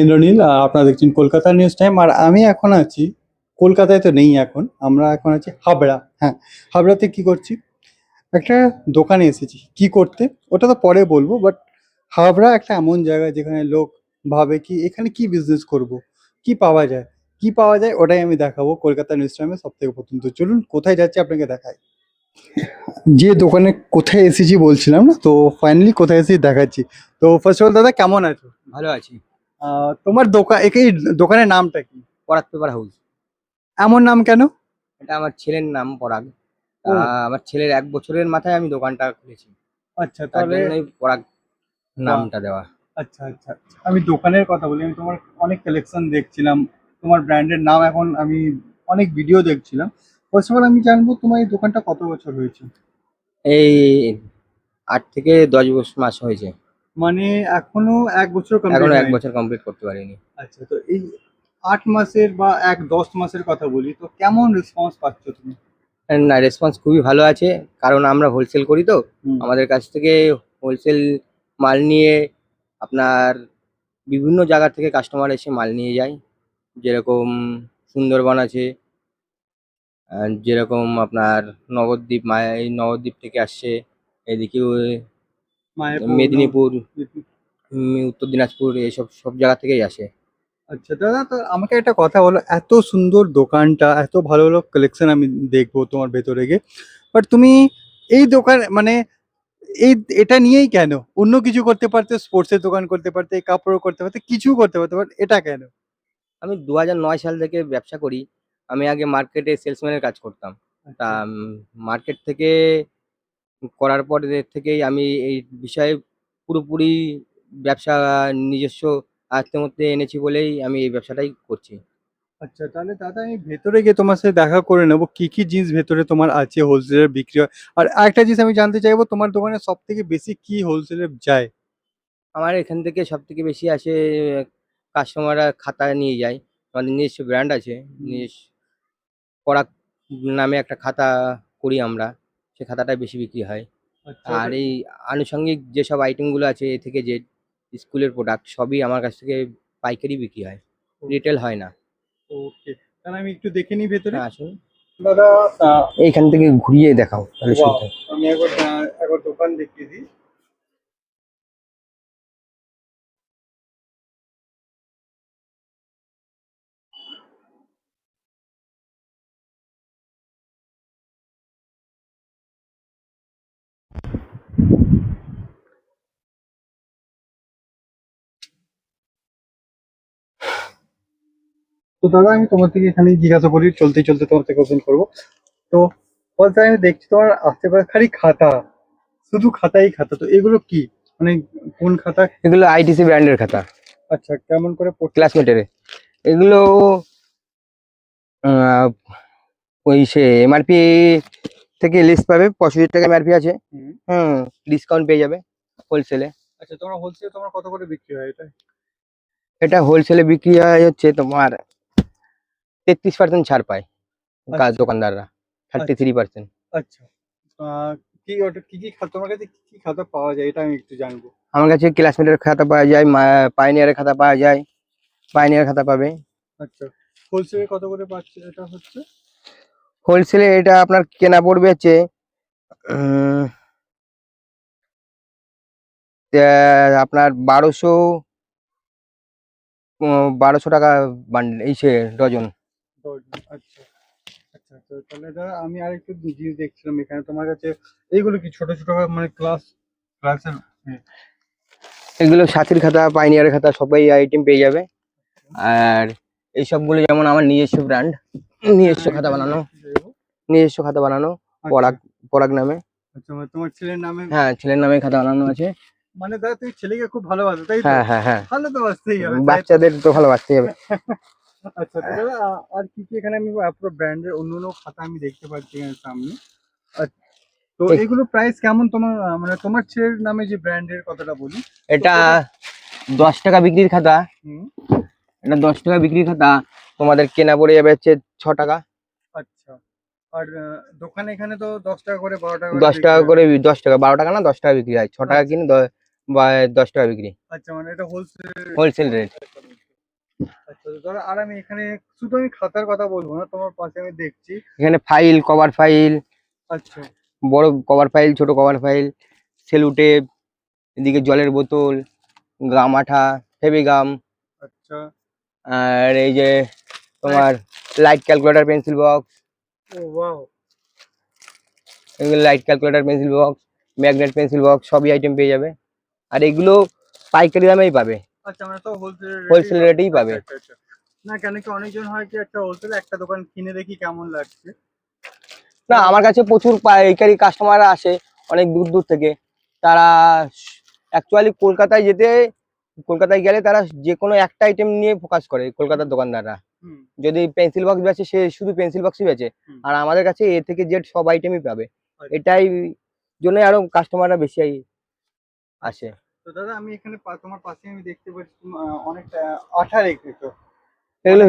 ইন্দ্রনীল, আপনারা দেখছেন Kolkata news time. আর আমি এখন আছি কলকাতায়, তো নেই এখন, আমরা এখন আছি হাবড়া। হ্যাঁ, হাবড়াতে কি করছি, একটা দোকানে এসেছি। কি করতে ওটা তো পরে বলবো, বাট হাবড়া একটা এমন জায়গা যেখানে লোক ভাবে কি এখানে কি বিজনেস করব, কি পাওয়া যায়, কি পাওয়া যায় ওটাই আমি দেখাবো কলকাতা নিউজ টাইমে সব থেকে প্রথম। তো চলুন কোথায় যাচ্ছি আপনাকে দেখাই। যে দোকানে কোথায় এসেছি বলছিলাম না, তো ফাইনালি কোথায় এসেছি দেখাচ্ছি। তো ফার্স্ট অফ অল দাদা, কেমন আছো? ভালো আছি। তোমার দোকান, এই দোকানের নামটা কি? পরাগ পেপার হাউস। এমন নাম কেন? এটা আমার ছেলের নাম পরাগ। ও আমার ছেলের ১ বছরের মাথায় আমি দোকানটা খুলেছি। আচ্ছা, তার তাহলে জন্যই পরাগ বাহ, নামটা দেওয়া। আচ্ছা আচ্ছা আচ্ছা। আমি দোকানের কথা বলি, আমি তোমার অনেক কালেকশন দেখছিলাম, তোমার ব্র্যান্ডের নাম এখন আমি অনেক ভিডিও দেখছিলাম। ফার্স্ট অফ অল আমি জানবো তোমার এই দোকানটা কত বছর হয়েছে? এই ৮ থেকে ১০ মাস হয়েছে। মানে এখনো ১ বছর কমপ্লিট এখনো ১ হয়নি? বছর কমপ্লিট করতে পারিনি। আচ্ছা, তো এই ৮ মাসের বা ১-১০ মাসের কথা বলি, তো কেমন রেসপন্স পাচ্ছ তুমি? না, রেসপন্স খুবই ভালো আছে। কারণ আমরা হোলসেল করি তো। হুম। আমাদের কাছ থেকে হোলসেল মাল নিয়ে আপনার বিভিন্ন জায়গা থেকে কাস্টমার এসে মাল নিয়ে যায়। যেরকম সুন্দরবন আছে, যেরকম আপনার নবদ্বীপ, এই নবদ্বীপ থেকে আসছে। এদিকে মায়াপুর মেদিনীপুর, উত্তর দিনাজপুর, এসব সব জায়গা থেকেই আসে। আচ্ছা দাদা, তো আমাকে একটা কথা বলো, এত সুন্দর দোকানটা, এত ভালো ভালো কালেকশন আমি দেখবো তোমার ভেতরে গিয়ে, বাট তুমি এই দোকান মানে এই এটা নিয়েই কেন? অন্য কিছু করতে পারতে, স্পোর্টসের দোকান করতে পারতে, কাপড় করতে পারতে, কিছু করতে পারতে, বাট এটা কেন? আমি ২০০৯ সাল থেকে ব্যবসা করি। আমি আগে মার্কেটে সেলসম্যানের কাজ করতাম। তা আচ্ছা মার্কেট থেকে করার পর থেকেই আমি এই বিষয়ে পুরোপুরি ব্যবসা নিজস্ব আয়ত্তের মধ্যে এনেছি বলেই আমি এই ব্যবসাটাই করছি। আচ্ছা, তাহলে দাদা আমি ভেতরে গিয়ে তোমার সাথে দেখা করে নেবো কি কি জিনিস ভেতরে তোমার আছে, হোলসেলের বিক্রি হয়। আর আরেকটা জিনিস আমি জানতে চাইবো, তোমার দোকানে সব থেকে বেশি কি হোলসেলে যায়? আমার এখান থেকে সবথেকে বেশি আসে কাস্টমাররা খাতা নিয়ে যায়। আমাদের নিজস্ব ব্র্যান্ড আছে। হুম। নিজস্ব পরাগ নামে একটা খাতা করি আমরা। সে খাতাটাই বেশি বিক্রি হয়। আচ্ছা, আর ওটা এই আনুষঙ্গিক যেসব আইটেমগুলো আছে এ থেকে জেড স্কুলের প্রোডাক্ট সবই আমার কাছ থেকে পাইকারি বিক্রি হয়। রিটেল হয় না। ওকে, তাহলে আমি একটু দেখে নিই ভেতরে। হ্যাঁ, আসুন। দাদা, এইখান থেকে ঘুরিয়ে দেখাও তাহলে ওয়াও, সুবিধা হয়। আমি একবার একবার দোকান দেখিয়ে দিই। তো দাদা, আমি তোমার থেকে এখানে জিজ্ঞাসা করি, চলতে চলতে তোমার থেকে কোশ্চেন করবো। তো বলতে আমি দেখছি তোমার আশেপাশে খালি খাতা, শুধু খাতাই খাতা, তো এগুলো কি, মানে কোন খাতা? এগুলো আইটিসি ব্র্যান্ডের খাতা, আচ্ছা, কেমন করে পড়ছে? ক্লাসমেটের। এগুলো আহ, ওই সে এমআরপি থেকে লিস্ট পাবে, 65 টাকা এমআরপি আছে। হুম। হুম, ডিসকাউন্ট পেয়ে যাবে হোলসেলে। আচ্ছা, তোমার হোলসেল তোমার কত করে বিক্রি হয় এটা? এটা হোলসেলে বিক্রি হয় হচ্ছে তোমার 33% ছাড় পায় আচ্ছা দোকানদাররা, আচ্ছা 33%। আচ্ছা। কি ওটা, কি কি খাতা তোমার কাছে, কি কি খাতা পাওয়া যায় এটা আমি একটু জানবো। আমার কাছে ক্লাসমেটের খাতা পাওয়া যায়, পাইনিয়ারের খাতা পাওয়া যায়। পাইনিয়ার খাতা পাবে। আচ্ছা, হোলসেলে কত করে পাচ্ছে এটা হচ্ছে? হোলসেলে এটা আপনার কেনা পড়বে হচ্ছে উম, আপনার 1200 টাকা বান্ডেল, এই সে ডজন। ডজন। আচ্ছা আচ্ছা আচ্ছা, তাহলে দাদা আমি আরেকটু জিনিস দেখছিলাম এখানে তোমার কাছে। এইগুলো কি ছোট ছোট মানে ক্লাসের? এগুলো সাথীর খাতা, পাইনিয়ারের খাতা সবাই আইটেম পেয়ে যাবে। আর এই সবগুলো যেমন আমার নিজস্ব ব্র্যান্ড, নিজস্ব হ্যাঁ, খাতা এটা আমি বানানো, দেখতে চাইবো। নিজস্ব খাতা বানানো। আচ্ছা পরাগ, পরাগ নামে। আচ্ছা, মানে তোমার ছেলের নামে? হ্যাঁ, ছেলের নামে খাতা বানানো আছে। মানে দাদা তুমি ছেলেকে খুব ভালোবাসো তাই তো? হ্যাঁ, হ্যাঁ, হ্যাঁ। ভালো তো বাসতেই হবে, তাই তো? বাচ্চাদের তো ভালোবাসতে হবে। আচ্ছা, তো দাদা আর কি কি এখানে আমি পুরো ব্র্যান্ডের অন্য অন্য খাতা আমি দেখতে পাচ্ছি এখানে সামনে। আচ্ছা, তো এই- এগুলো প্রাইস কেমন তোমার, মানে তোমার ছেলের নামে যে ব্র্যান্ডের কথাটা বলি, তো এটা ওটা? 10 টাকা বিক্রির খাতা। হুম। এটা 10 টাকা বিক্রির খাতা, তোমাদের কেনা পড়ে যাবে হচ্ছে 6 টাকা। আচ্ছা, আর দোকানে এখানে তো 10 টাকা করে, 12 টাকা করে দশ বিক্রি টাকা হয়। করে, 10 টাকা, 12 টাকা না, 10 টাকা বিক্রি হয়। 6 টাকা আচ্ছা কিনে বা 10 টাকা বিক্রি। আচ্ছা, মানে এটা হোলসেল। Wholesale rate. দাদা আর আমি এখানে শুধু আমি খাতার কথা বলবো না, তোমার পাশে আমি দেখছি। এখানে ফাইল, কভার ফাইল, আচ্ছা বড় কভার ফাইল, ছোট কভার ফাইল, সেলুটেপ, এদিকে জলের বোতল, গাম আঠা, ফেভিগাম, আচ্ছা। আর এই যে তোমার লাইট ক্যালকুলেটর, পেন্সিল বক্স, ও ওয়াও। এগুলো light calculator, pencil box, magnet pencil box, সবই আইটেম পেয়ে যাবে। আর এগুলো পাইকারি দামেই পাবে, আচ্ছা মানে তো হোলসেল হোলসেল রেটেই পাবে। আচ্ছা আচ্ছা। না কেন কি অনেকজন হয় কি একটা হোলসেল একটা দোকান কিনে দেখি কেমন লাগছে। না, আমার কাছে প্রচুর পাইকারি কাস্টমাররা আসে অনেক দূর দূর থেকে। তারা অ্যাকচুয়ালি কলকাতায় গেলে তারা যে কোনো একটা আইটেম নিয়ে ফোকাস করে কলকাতার দোকানদাররা। হুম যদি পেন্সিল বক্স বেচে সে শুধু পেন্সিল বক্সই বেচে, হুম। আর আমাদের কাছে এ থেকে জেড সব আইটেমই পাবে। আচ্ছা। এটাই জন্যই আরো কাস্টমাররা বেশি আসে। তো দাদা আমি এখানে তোমার পাশে আমি দেখতে পাচ্ছি অনেকটা আঠা রেখেছো। এগুলো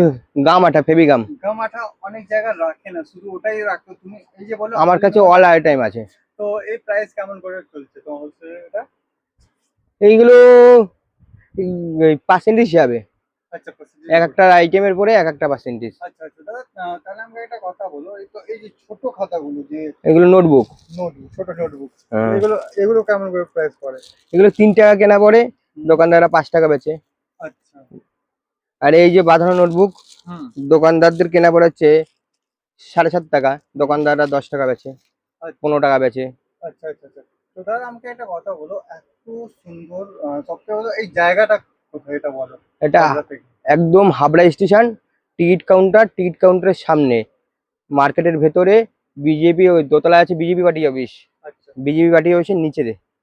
গাম আঠা, ফেভিগাম। গাম আঠা অনেক জায়গায় রাখে না, শুধু ওটাই রাখো তুমি, এই যে বলো আমার কাছে অল আইটেম আছে। তো এই প্রাইস কেমন করে চলছে তোমার হোলসেল এটা? এইগুলো পার্সেন্টেজ হিসাবে, আচ্ছা এক একটা আইটেমের পরে এক একটা পার্সেন্টেজ। আচ্ছা আচ্ছা দাদা তাহলে আমাকে একটা কথা বলো, এই তো এই যে ছোট খাতাগুলো যে এগুলো নোটবুক, নোটবুক, ছোট নোটবুক, এগুলো এগুলো কেমন করে প্রাইস পড়ে? এগুলো 3 টাকা কেনা পড়ে, দোকানদাররা 5 টাকা বেচে। আচ্ছা। আর এই যে বাঁধানো নোটবুক হুম। দোকানদারদের কেনা পড়ে হচ্ছে 7.5 টাকা, দোকানদাররা 10 টাকা বেচে, 15 টাকা বেচে। আচ্ছা আচ্ছা আচ্ছা। তো দাদা আমাকে একটা কথা বলো, এত সুন্দর সবচেয়ে বলো এই জায়গাটা কোথায় এটা বলো। এটা হাবড়া থেকে। একদম হাবড়া স্টেশন, টিকিট কাউন্টারের সামনে, মার্কেটের ভেতরে। বিজেপি ওই দোতলায় আছে বিজেপি পার্টি অফিস, আচ্ছা। বিজেপি পার্টি অফিসের নিচে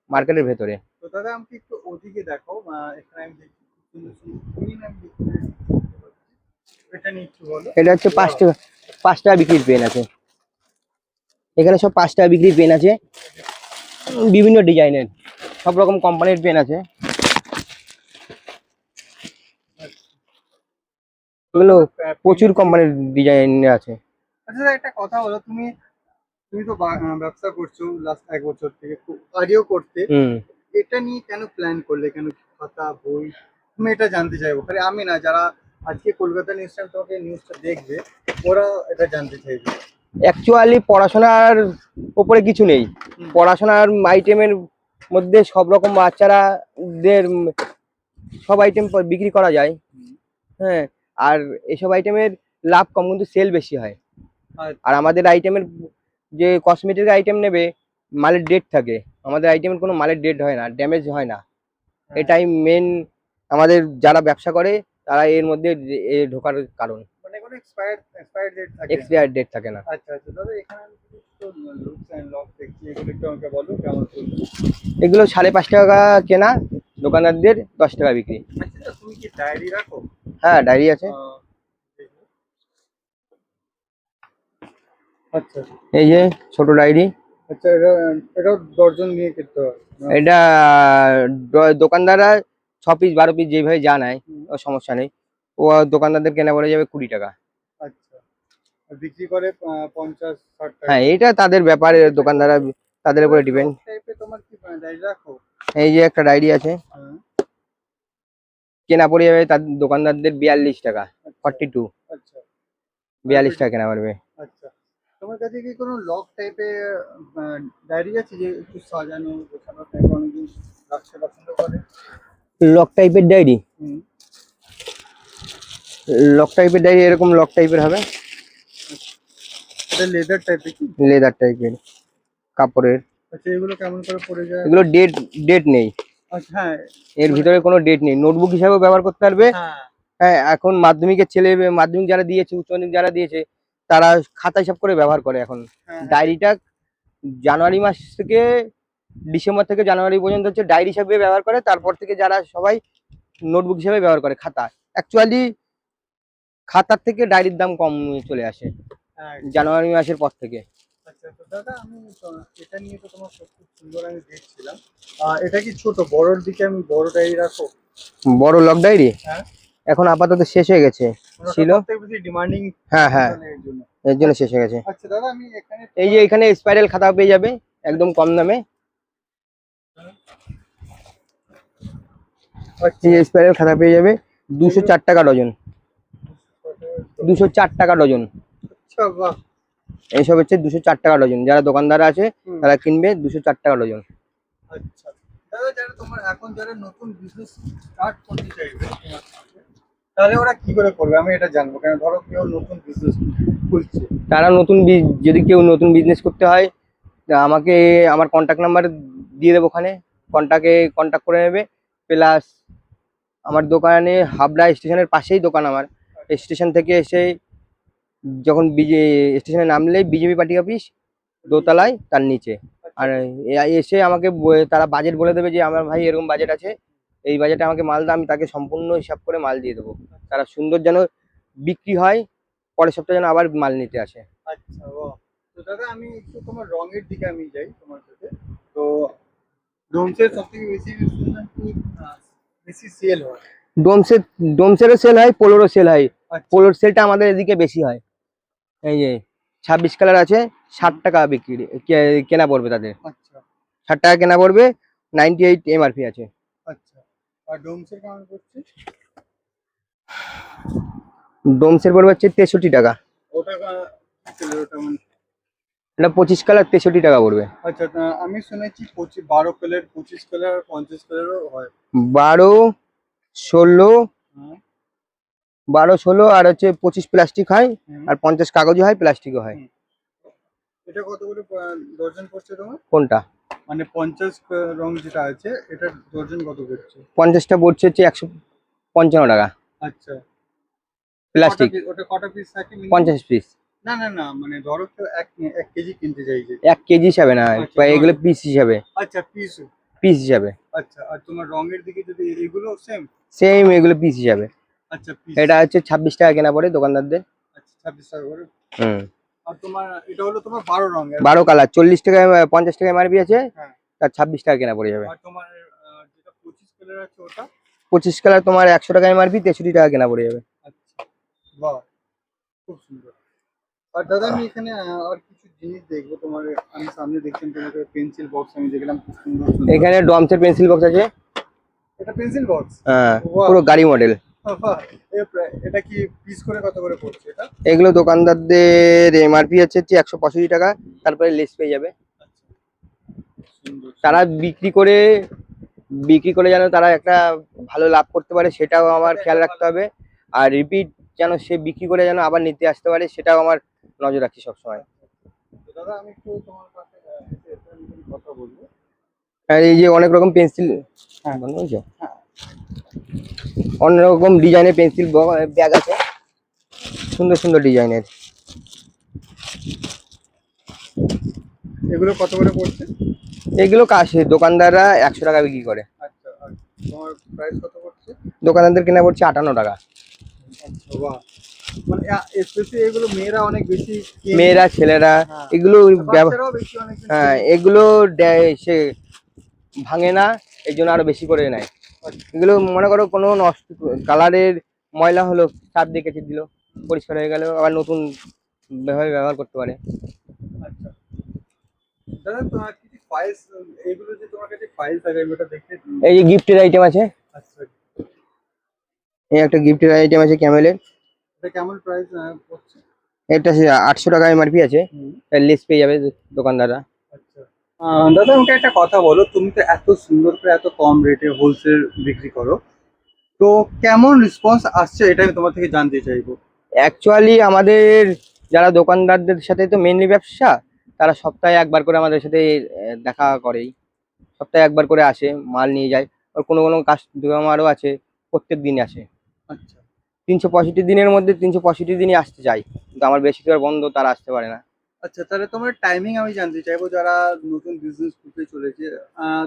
মার্কেটের ভেতরে। তো দাদা আমাকে একটু ওদিকে দেখাও, এখানে আমি দেখছি সুন্দর সুন্দর green আমি দেখতে পাচ্ছি। এটা নিয়ে একটু বলো। এটা হচ্ছে 5 টাকা বিক্রির পেন আছে। এখানে সব 5 টাকা বিক্রির পেন আছে, বিভিন্ন ডিজাইনের সব রকম কোম্পানির পেন আছে। এগুলো প্রচুর কোম্পানির ডিজাইন আছে। আচ্ছা দাদা একটা কথা বলো, তুমি তুমি তো ব্যবসা করছো লাস্ট 1 বছর থেকে, খুব আগেও করতে, এটা নিয়ে কেন প্ল্যান করলে, কেন খাতা বই, তুমি এটা জানতে চাইবো। খালি আমি না, যারা আজকে কলকাতা নিউজ টাইম তোমাকে নিউজটা দেখবে ওরা এটা জানতে চাইবে। অ্যাকচুয়ালি পড়াশোনার উপরে কিছু নেই, পড়াশোনার আইটেমের মধ্যে সব রকম বাচ্চারাদের সব আইটেম বিক্রি করা যায়। হ্যাঁ, আর এসব আইটেমের লাভ কম কিন্তু সেল বেশি হয়। আর আমাদের আইটেমের যে কসমেটিক আইটেম নেবে, মালের ডেট থাকে, আমাদের আইটেমের কোনো মালের ডেট হয় না, ড্যামেজ হয় না। এটাই মেন আমাদের যারা ব্যবসা করে তারা এর মধ্যে ঢোকার কারণ। মানে কোনো এক্সপায়ার ডেট থাকে? এক্সপায়ার ডেট থাকে না। আচ্ছা আচ্ছা দাদা এখানে আমি কিছু লুকস এন্ড লক দেখছি, এগুলো একটু আমাকে বলো কেমন চলছে। এগুলো 5.5 টাকা কেনা, দোকানদারদের 10 টাকা বিক্রি। আচ্ছা তুমি কি ডায়েরি রাখো? হ্যাঁ, ডায়েরি আছে। আচ্ছা এই যে ছোট ডায়েরি। আচ্ছা এটা দর্জন নিয়ে কিনতে হয়? এটা দোকানদাররা 6 পিস 12 পিস যেভাবে জানায়, ও সমস্যা নেই। ও দোকানদারদের কেনা পড়ে যাবে 20 টাকা। আচ্ছা আর বিক্রি করে 50-60 টাকা? হ্যাঁ, এটা তাদের ব্যাপারে, দোকানদাররা তাদের উপরে ডিপেন্ড। টাইপের তোমার কি ডায়েরি রাখো? এই যে একটা ডায়েরি আছে, কেনা পড়ে যাবে তার দোকানদারদের 42 টাকা, 42। আচ্ছা 42 টাকা কেনা পড়বে। আচ্ছা তোমার কাছে কি কোনো লক টাইপের ডায়েরি আছে যে একটু সাজানো গোছানো টাইপের, অনেকদিন রাখতে পছন্দ করে? লক টাইপের ডায়েরি, হুম। লক টাইপের ডায়েরি এরকম লক টাইপের হবে। এটা লেদার টাইপের কি? লেদার টাইপের কাপড়ের। আচ্ছা এগুলো কেমন করে পড়ে যায়? এগুলো ডেট নেই। আচ্ছা হ্যাঁ, এর ভিতরে কোনো ডেট নেই, নোটবুক হিসাবেও ব্যবহার করতে পারবে। হ্যাঁ হ্যাঁ, এখন মাধ্যমিকের ছেলে, মাধ্যমিক যারা দিয়েছে, উচ্চ মাধ্যমিক যারা দিয়েছে, তারা খাতা হিসাব করে ব্যবহার করে এখন। হ্যাঁ, ডায়েরিটা জানুয়ারি মাস থেকে ডিসেম্বর থেকে জানুয়ারি পর্যন্ত হচ্ছে ডায়েরি হিসাবে ব্যবহার করে, তারপর থেকে যারা সবাই নোটবুক হিসাবে ব্যবহার করে খাতা। অ্যাকচুয়ালি খাতার থেকে ডায়েরির দাম কম চলে আসে হ্যাঁ। জানুয়ারি মাসের পর থেকে। আচ্ছা তো দাদা আমি এটা নিয়ে তো তোমার খুব সুন্দর আমি দেখছিলাম, এটা কি ছোট, বড়র দিকে আমি বড় ডায়েরি রাখো? বড় লক ডায়েরি হ্যাঁ এখন আপাতত শেষ হয়ে গেছে, ছিল। ডিমান্ডিং হ্যাঁ হ্যাঁ, এর জন্য। এর জন্য শেষ হয়ে গেছে। আচ্ছা দাদা আমি এখানে এই যে এখানে স্পাইরাল খাতা পেয়ে যাবে একদম কম দামে। এই যে স্পাইরাল খাতা পেয়ে যাবে 204 টাকা ডজন। 204 টাকা ডজন। আচ্ছা বাহ। এইসব হচ্ছে 204 টাকা ডজন, যারা দোকানদার আছে তারা কিনবে 204 টাকা ডজন। আচ্ছা দাদা, যারা তোমার এখন যারা নতুন বিজনেস স্টার্ট করতে চাইবে তোমার সাথে, তাহলে ওরা কি করে করবে আমি এটা জানবো, কেন ধরো কেউ নতুন বিজনেস খুলছে। তারা যদি কেউ নতুন বিজনেস করতে হয়, তা আমাকে আমার কন্ট্যাক্ট নাম্বার দিয়ে দেবো, ওখানে কন্ট্যাক্ট করে নেবে। প্লাস আমার দোকানে হাবড়া স্টেশনের পাশেই দোকান আমার। স্টেশন থেকে এসে যখন স্টেশনে নামলেই বিজেপি পার্টি অফিস দোতলায়, তার নিচে। আর এসে আমাকে তারা বাজেট বলে দেবে যে আমার ভাই এরকম বাজেট আছে, এই বাজেটে আমাকে মাল দাও, আমি তাকে সম্পূর্ণ হিসাব করে মাল দিয়ে দেবো। তারা সুন্দর যেন বিক্রি হয়, পরের সপ্তাহে যেন আবার মাল নিতে আসে। আচ্ছা বাহ। তো দাদা আমি একটু তোমার রঙের দিকে আমি যাই তোমার সাথে। তো ডোমসের সব থেকে বেশি আমি শুনলাম কি বেশি সেল হয়। ডোমসেরও সেল হয়, পোলোরও সেল হয়। আচ্ছা পোলোর সেলটা আমাদের এদিকে বেশি হয়। এই যে 26 কালার আছে, 60 টাকা বিক্রি কেনা পড়বে তাদের। আচ্ছা 60 টাকা কেনা পড়বে, 98 এমআরপি আছে। আচ্ছা। আর ডোমসের কেমন করছে? ডোমসের পড়বে হচ্ছে 63 টাকা। ওটা ওটা মানে এটা 25 কালার 63 টাকা পড়বে। আচ্ছা আমি শুনেছি 12 কালার 25 কালার 50 কালারও হয়। 12, 16, হ্যাঁ 12, 16 আর হচ্ছে 25 প্লাস্টিক হয়, হুম। আর 50 কাগজও হয়, প্লাস্টিকও হয়। এটা কত করে ডজন পড়ছে তোমার? কোনটা? মানে 50 রং যেটা আছে এটা ডজন কত পড়ছে? 50টা পড়ছে হচ্ছে 155 টাকা। আচ্ছা প্লাস্টিক ওটা কটা পিস থাকে minimum? 50 পিস। না না না, মানে ধরো কেউ এক কেজি কিনতে চাইছে। 1 কেজি হিসাবে না, আচ্ছা, এগুলো পিস হিসাবে। আচ্ছা পিস। পিস হিসাবে আচ্ছা আর তোমার রঙের দিকে যদি এগুলো সেম? সেম, এগুলো পিস হিসাবে। আচ্ছা পিস। এটা হচ্ছে 26 টাকা কেনা পড়ে দোকানদারদের। আচ্ছা 26 টাকা করে। হুম। আর তোমার এটা হলো তোমার 12 রঙের। 12 কালার 40 টাকা, 50 টাকা এমআরপি আছে, হ্যাঁ। তার 26 টাকা কেনা পড়ে যাবে। আর তোমার যেটা 25 কালার আছে ওটা? 25 কালার তোমার 100 টাকা এমআরপি, 63 টাকা কেনা পড়ে যাবে। আচ্ছা বাহ, খুব সুন্দর। আর দাদা আমি এখানে আর কিছু জিনিস দেখবো তোমার। আমি সামনে দেখছেন তোমাকে পেন্সিল বক্স আমি দেখলাম, খুব সুন্দর সুন্দর। এখানে ডমসের পেন্সিল বক্স আছে। এটা পেন্সিল বক্স? হ্যাঁ, বাহ। পুরো গাড়ি মডেল। বাহ, এটা কি পিস করে কত করে পড়ছে এটা? এগুলো দোকানদারদের এমআরপি হচ্ছে 165 টাকা, তারপরে লেস পেয়ে যাবে। আচ্ছা সুন্দর। তারা বিক্রি করে যেন তারা একটা ভালো লাভ করতে পারে, সেটাও আমার খেয়াল রাখতে হবে। আর রিপিট যেন সে বিক্রি করে যেন আবার নিতে আসতে পারে, সেটাও আমার নজর রাখি সবসময়। তো দাদা আমি একটু তোমার কাছে এসে একটা কথা বলবো। আর এই যে অনেক রকম পেন্সিল, হ্যাঁ বুঝছো, অনেক রকম ডিজাইনের পেন্সিল ব্যাগ আছে, সুন্দর সুন্দর ডিজাইনের। এগুলো কত করে পড়ছে? এগুলো কাছে দোকানদাররা 100 টাকা বিক্রি করে। আচ্ছা আর তোমার প্রাইস কত পড়ছে? দোকানদারদের কেনা পড়ছে 58 টাকা। আচ্ছা বাহ, মানে স্পেশালি এগুলো মেয়েরা অনেক বেশি মেয়েরা, ছেলেরা হ্যাঁ। এগুলো বাচ্চারাও বেশি অনেক বেশি হ্যাঁ, এগুলো সে ভাঙে না, এই জন্য আরো বেশি করে নেয়। এগুলো মনে করো কোনো নষ্ট কালারের ময়লা হলো, চাপ দিয়ে কেচে দিল, পরিষ্কার হয়ে গেল, আবার নতুন ভাবে ব্যবহার করতে পারে। আচ্ছা দাদা তোমার কিছু ফাইলস, এগুলো যে তোমার কাছে ফাইল থাকে ওটা দেখতে। এই যে গিফটের আইটেম আছে, আচ্ছা এই একটা গিফটের আইটেম আছে ক্যামেলের। এটা কেমন প্রাইস পড়ছে? এটা 800 টাকা এমআরপি আছে, লেস পেয়ে যাবে দোকানদাররা। আচ্ছা দাদা আমাকে একটা কথা বলো, তুমি তো এত সুন্দর করে এত কম রেটে হোলসেল বিক্রি করো, তো কেমন রেসপন্স আসছে এটা আমি তোমার থেকে জানতে চাইবো। অ্যাকচুয়ালি আমাদের যারা দোকানদারদের সাথে তো মেনলি ব্যবসা, তারা সপ্তাহে একবার করে আমাদের সাথে দেখা করেই, সপ্তাহে একবার করে আসে, মাল নিয়ে যায়। আর কোনো কোনো কাস্টমারও আছে প্রত্যেক দিন আসে। আচ্ছা 365 দিনের মধ্যে 365 দিনই আসতে চাই, কিন্তু আমার বৃহস্পতিবার বন্ধ, তারা আসতে পারে না। আচ্ছা তাহলে তোমার টাইমিং আমি জানতে চাইবো, যারা নতুন বিজনেস করতে চলেছে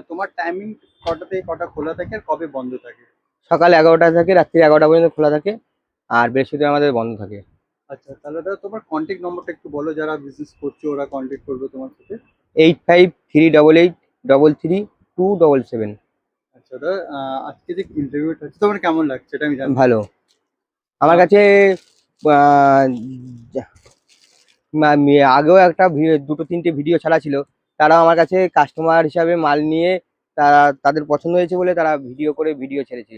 তোমার টাইমিং কটা থেকে কটা খোলা থাকে আর কবে বন্ধ থাকে? সকাল 11টা থেকে রাত্রি 11টা পর্যন্ত খোলা থাকে, আর বৃহস্পতিবার আমাদের বন্ধ থাকে। আচ্ছা তাহলে দাদা তোমার কন্ট্যাক্ট নম্বরটা একটু বলো, যারা বিজনেস করছে ওরা কন্ট্যাক্ট করবে তোমার সাথে। 8538832277। আচ্ছা দাদা আজকে যে ইন্টারভিউটা হচ্ছে তোমার কেমন লাগছে এটা আমি জানতে চাই। ভালো। আমার কাছে আগেও একটা দুটো তিনটে ভিডিও ছাড়া ছিল, তারা আমার কাছে কাস্টমার হিসাবে মাল নিয়ে তাদের পছন্দ হয়েছে বলে তারা ভিডিও করে ভিডিও ছেড়েছে।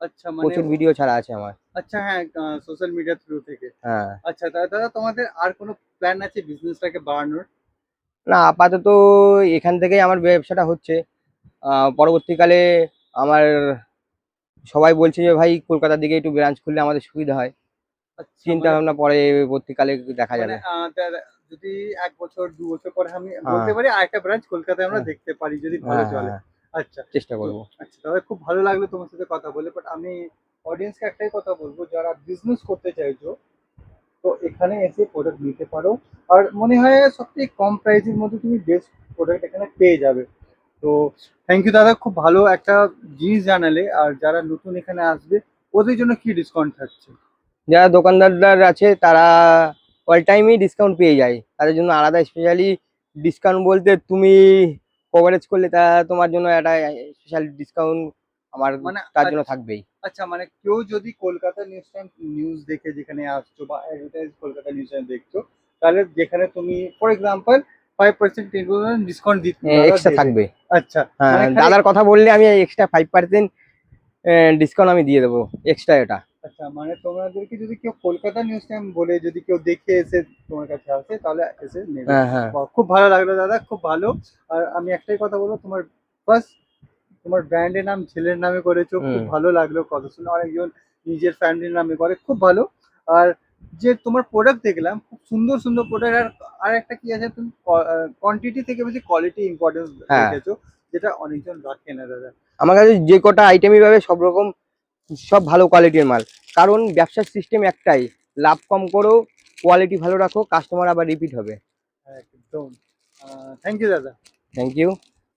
আচ্ছা মানে প্রচুর ভিডিও ছাড়া আছে আমার। আচ্ছা হ্যাঁ, সোশ্যাল মিডিয়া থ্রু থেকে। হ্যাঁ। আচ্ছা দাদা তোমাদের আর কোনো প্ল্যান আছে বিজনেসটাকে বাড়ানোর? না, আপাতত এখান থেকেই আমার ব্যবসাটা হচ্ছে। পরবর্তীকালে আমার সবাই বলছে যে ভাই কলকাতার দিকে একটু ব্রাঞ্চ খুললে আমাদের সুবিধা হয়। আচ্ছা চিন্তা মানে ভাবনা পরবর্তীকালে দেখা মানে যাবে। যদি ১ বছর ২ বছর পরে আমি হ্যাঁ, বলতে পারি আরেকটা ব্রাঞ্চ কলকাতায় আমরা হ্যাঁ, দেখতে পারি যদি ভালো হ্যাঁ, হ্যাঁ, চলে। হ্যাঁ, আচ্ছা। চেষ্টা তো করব। আচ্ছা দাদা খুব ভালো লাগলো তোমার সাথে কথা বলে। বাট আমি অডিয়েন্সকে একটাই কথা বলব, যারা বিজনেস করতে চাইছো তো এখানে এসে প্রোডাক্ট নিতে পারো। আর মনে হয় সবথেকে কম প্রাইসের মধ্যে তুমি বেস্ট প্রোডাক্ট এখানে পেয়ে যাবে। তো থ্যাংক ইউ দাদা, খুব ভালো একটা জিনিস জানালে। আর যারা নতুন এখানে আসবে ওদের জন্য কি ডিসকাউন্ট থাকছে? যারা দোকানদারদার আছে তারা অল টাইমই ডিসকাউন্ট পেয়ে যায়। তাদের জন্য আলাদা স্পেশালি ডিসকাউন্ট বলতে তুমি কভারেজ করলে তা তোমার জন্য একটা স্পেশাল ডিসকাউন্ট আমার মানে তার জন্য থাকবেই। আচ্ছা মানে কেউ যদি কলকাতা নিউজ টাইম নিউজ দেখে যেখানে আসছো বা অ্যাডভার্টাইজ কলকাতা নিউজ টাইম দেখছো, তাহলে যেখানে তুমি ফর এক্সাম্পল 5% 10% ডিসকাউন্ট দাদা এক্সট্রা দেবে। থাকবে। আচ্ছা হ্যাঁ, মানে খালি দাদার কথা বললে আমি এক্সট্রা 5% ডিসকাউন্ট আমি দিয়ে দেবো এক্সট্রা এটা। আচ্ছা মানে তোমাদেরকে যদি কেউ কলকাতা নিউজ টাইম বলে যদি কেউ দেখে এসে তোমার কাছে আসে তাহলে এসে নেবে। হ্যাঁ, হ্যাঁ, বাহ! খুব ভালো লাগলো দাদা, খুব ভালো। আর আমি একটাই কথা বলবো, তোমার ফার্স্ট তোমার ব্র্যান্ডের নাম ছেলের নামে করেছো, খুব হুম, ভালো লাগলো কথা শুনে। অনেকজন নিজের ফ্যামিলির নামে করে, খুব ভালো। আর যে তোমার প্রোডাক্ট দেখলাম খুব সুন্দর সুন্দর প্রোডাক্ট। আর একটা কি আছে, তুমি কোয়ান্টিটি থেকে বেশি কোয়ালিটি ইম্পর্টেন্স হ্যাঁ। রেখেছো, যেটা অনেকজন রাখে না দাদা। আমার কাছে যে কটা আইটেমই পাবে সব রকম সব ভালো কোয়ালিটির মাল। কারণ ব্যবসার সিস্টেম একটাই, লাভ কম করো, কোয়ালিটি ভালো রাখো, কাস্টমার আবার রিপিট হবে। একদম। থ্যাংক ইউ দাদা। Thank you.